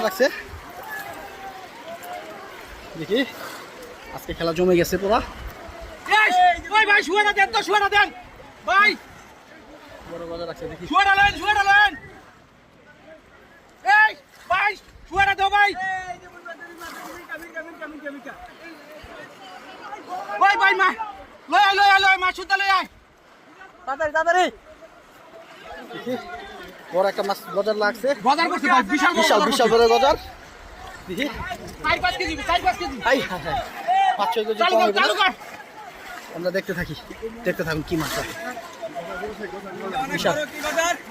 রাখছে দেখি আজকে খেলা জমে গেছে পুরা। ভাই শুয়ে দেন তো, শুয়ে দেন ভাই, বড় বাজার রাখছে দেখি। শুয়ে ডালেন এই ভাই শুয়ে দাও ভাই, ভাই ভাই মা লয় মা শুতে লয় আয় তাড়াতাড়ি দেখি বড় একটা মাছ বাজার লাগছে, বাজার করছে ভাই, বিশাল বড় বাজার দেখি। 4-5 KG high high high 5-6 KG চালু কম কর হবে চালু না? কর। আমরা দেখতে থাকুন কি মাছ আছে। বিশাল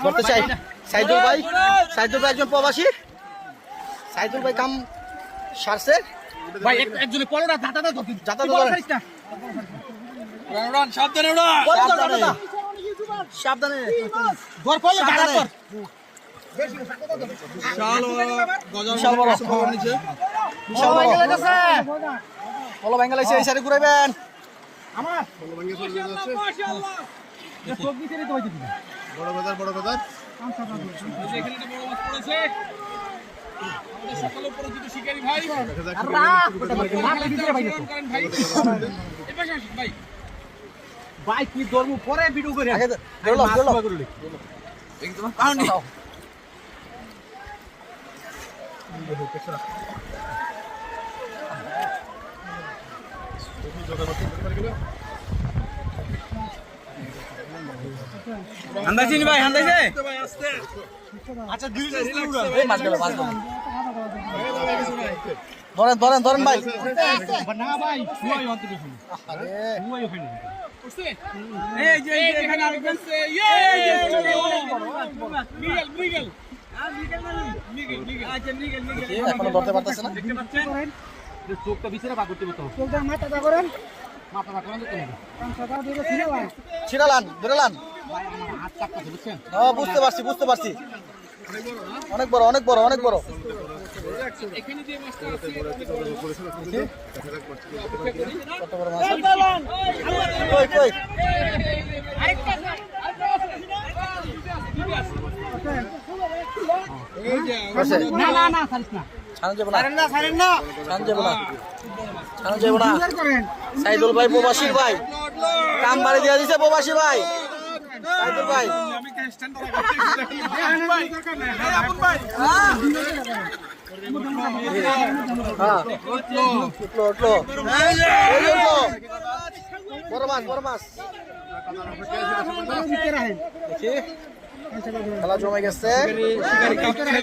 ধরতে চাই। সাইদুল ভাই একজন প্রবাসী, সাইদুল ভাই কাম সারছে ভাই একজনে পড়োটা দাঁতাটা ধর, যাতা তো ধরেন। উড়ান সাবধানে উড়ান, সাবধানে ধর পড়লো দাঁড়া কর। বিশাল বড় বেঙ্গল আছে, বলো বেঙ্গল আছে, এই সাইডে ঘুরাইবেন। আমার মাশাআল্লাহ এ সব দিতেই তো হইছে বড় বাজার এখানে তো বড় মাছ পড়েছে। আমাদের সকালে পরিচিত শিকারী ভাই করেন ভাই, এই পাশে আসুন ভাই। ভাই কি ধর্ম পরে ভিডিও করে আগে ধরলাম একদম কারণে আন্দাজি ভাই আন্দাজে আচ্ছা দুই উড়া এই মাছ গেল ধরেন ভাই। না ভাই শুয়াই অন্ত কিছু আরে শুয়াই ওখানে উঠছে এই যে এখানে আর গেছে মিগেল আচ্ছা মিগেল এখনো ধরতে পারতেছে না। দেখতে পাচ্ছেন যে চোখটা বিছানা পা করতে হতো, চোখটা মাথাটা করেন তো না ছিড়ালান ধরেলান। ভাই আমার হাত কাটতেছে বুঝছেন। বুঝতে পারছি অনেক বড় এখানে যে মাছটা আছে কত বড় মাছ। কই আরেকটা আছে? না ছাড়িস না, ছাড়ান যাবো না। সাইদুল ভাই প্রবাসী ভাই কাম বাড়ি দিয়ে দিছে, প্রবাসী ভাই সাইদুল ভাই। আমি স্ট্যান্ড ভাই আপন ভাই হ্যাঁ উঠলো বড় মাছ দেখি খেলা জমে গেছে।